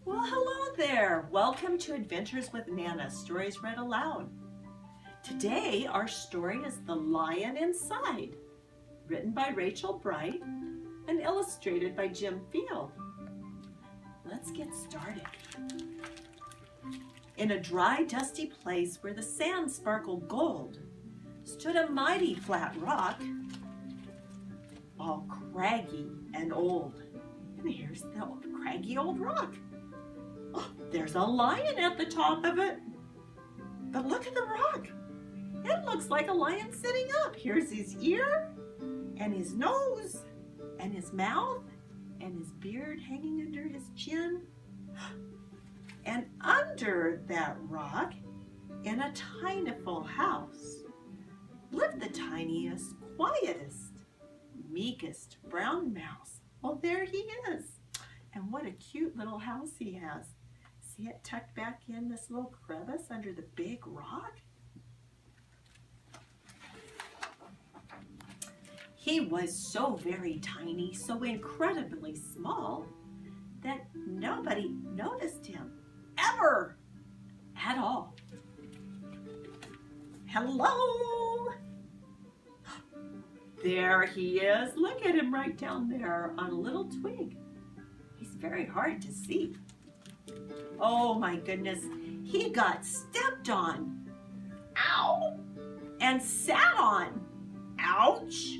Well, hello there. Welcome to Adventures with Nana, Stories Read Aloud. Today, our story is The Lion Inside, written by Rachel Bright and illustrated by Jim Field. Let's get started. In a dry, dusty place where the sand sparkled gold, stood a mighty flat rock, all craggy and old. And here's the craggy old rock. Oh, there's a lion at the top of it. But look at the rock. It looks like a lion sitting up. Here's his ear and his nose and his mouth and his beard hanging under his chin. And under that rock, in a tiniful house, lived the tiniest, quietest, meekest brown mouse. Well, there he is. And what a cute little house he has. See it tucked back in this little crevice under the big rock? He was so very tiny, so incredibly small, that nobody noticed him, ever, at all. Hello! There he is. Look at him right down there on a little twig. He's very hard to see. Oh my goodness, he got stepped on. Ow! And sat on. Ouch!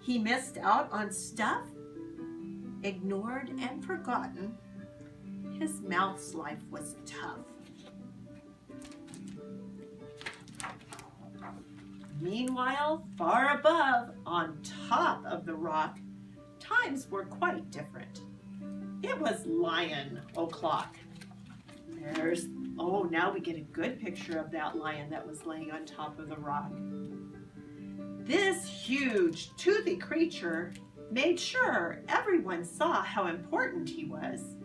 He missed out on stuff, ignored and forgotten. His mouth's life was tough. Meanwhile, far above, on top of the rock, times were quite different. It was lion o'clock. Now we get a good picture of that lion that was laying on top of the rock. This huge, toothy creature made sure everyone saw how important he was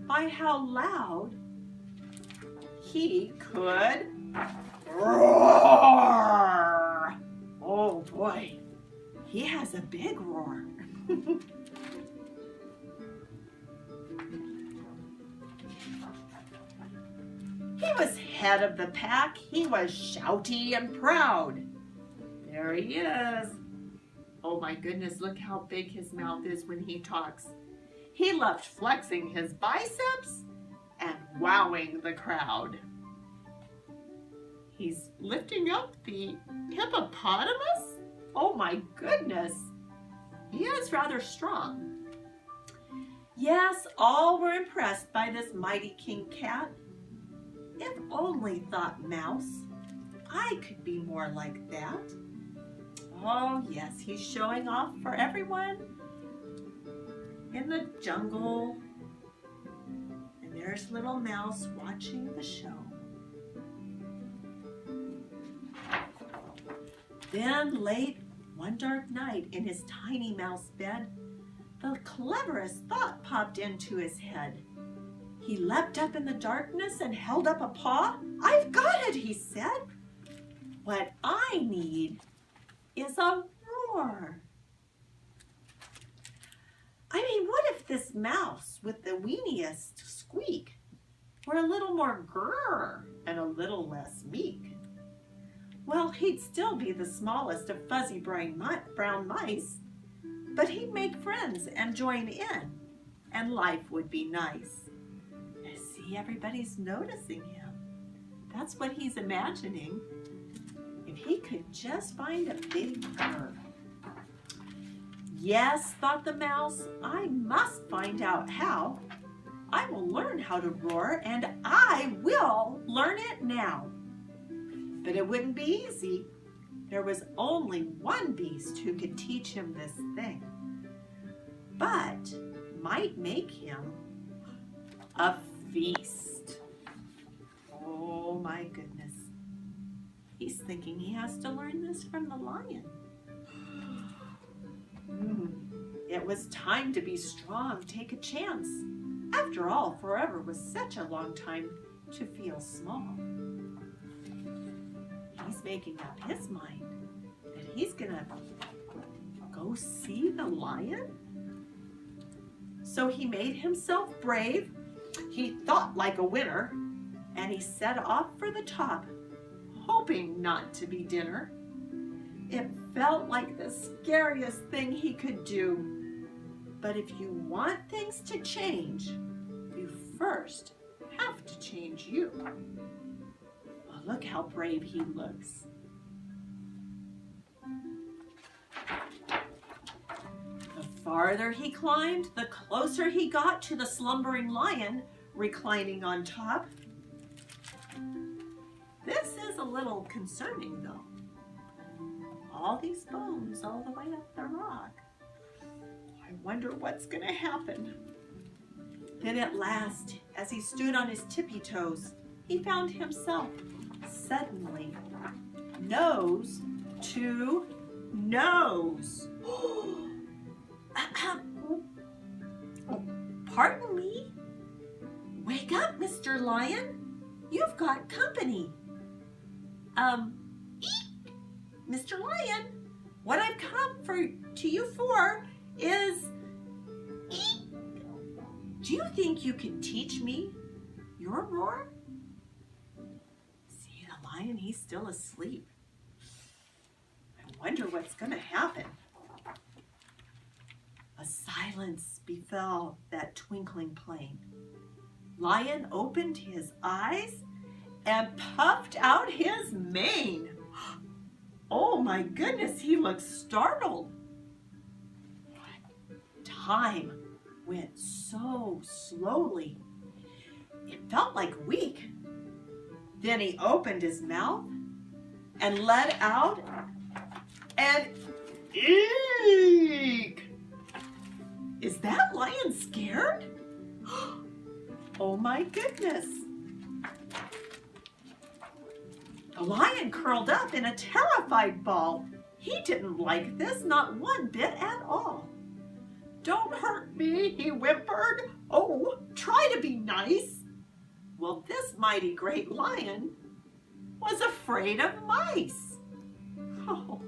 by how loud he could roar. Oh boy, he has a big roar. He was head of the pack. He was shouty and proud. There he is. Oh my goodness, look how big his mouth is when he talks. He loved flexing his biceps and wowing the crowd. He's lifting up the hippopotamus. Oh my goodness. He is rather strong. Yes, all were impressed by this mighty king cat. If only, thought Mouse, I could be more like that. Oh yes, he's showing off for everyone in the jungle. And there's little Mouse watching the show. Then late one dark night in his tiny mouse bed, the cleverest thought popped into his head. He leapt up in the darkness and held up a paw. I've got it, he said. What I need is a roar. I mean, what if this mouse with the weeniest squeak were a little more grrr and a little less meek? Well, he'd still be the smallest of fuzzy brown mice, but he'd make friends and join in, and life would be nice. See, everybody's noticing him. That's what he's imagining. If he could just find a big bird. Yes, thought the mouse, I must find out how. I will learn how to roar, and I will learn it now. But it wouldn't be easy. There was only one beast who could teach him this thing, but might make him a feast. Oh my goodness. He's thinking he has to learn this from the lion. It was time to be strong, take a chance. After all, forever was such a long time to feel small. He's making up his mind that he's gonna go see the lion? So he made himself brave He thought like a winner, and he set off for the top, hoping not to be dinner. It felt like the scariest thing he could do. But if you want things to change, you first have to change you. Well, look how brave he looks. The farther he climbed, the closer he got to the slumbering lion reclining on top. This is a little concerning, though. All these bones all the way up the rock. I wonder what's going to happen. Then at last, as he stood on his tippy toes, he found himself suddenly nose to nose. Pardon me? Wake up, Mr. Lion. You've got company. Eek! Mr. Lion, what I've come to you for is eek! Do you think you can teach me your roar? See, the lion, he's still asleep. I wonder what's going to happen. A silence befell that twinkling plain. Lion opened his eyes and puffed out his mane. Oh my goodness, he looked startled. Time went so slowly. It felt like a week. Then he opened his mouth and let out an eek. Is that lion scared? Oh my goodness. The lion curled up in a terrified ball. He didn't like this, not one bit at all. Don't hurt me, he whimpered. Oh, try to be nice. Well, this mighty great lion was afraid of mice. Oh,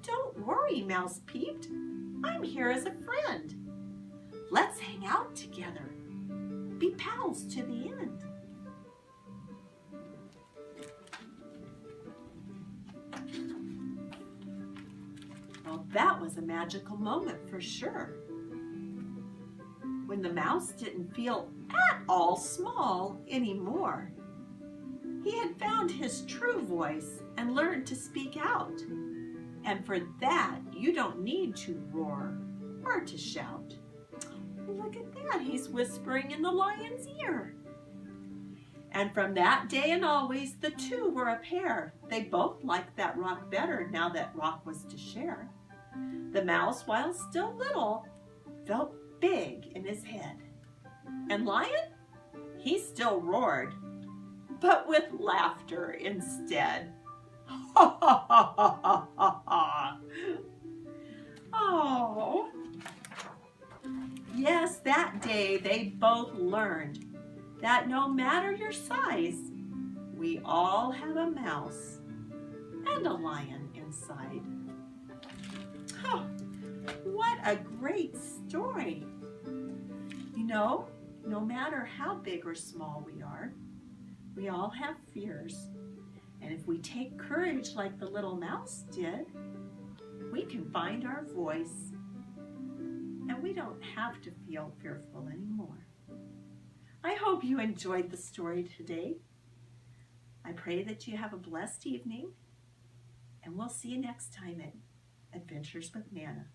don't worry, Mouse peeped. I'm here as a friend. Let's hang out together. Be pals to the end. Well, that was a magical moment for sure. When the mouse didn't feel at all small anymore. He had found his true voice and learned to speak out. And for that, you don't need to roar or to shout. Look at that, he's whispering in the lion's ear. And from that day and always, the two were a pair. They both liked that rock better now that rock was to share. The mouse, while still little, felt big in his head. And Lion, he still roared, but with laughter instead. Ha ha ha ha ha ha ha. Oh. Yes, that day they both learned that no matter your size, we all have a mouse and a lion inside. Oh, what a great story. You know, no matter how big or small we all have fears. And if we take courage like the little mouse did, we can find our voice and we don't have to feel fearful anymore. I hope you enjoyed the story today. I pray that you have a blessed evening, and we'll see you next time at Adventures with Nana.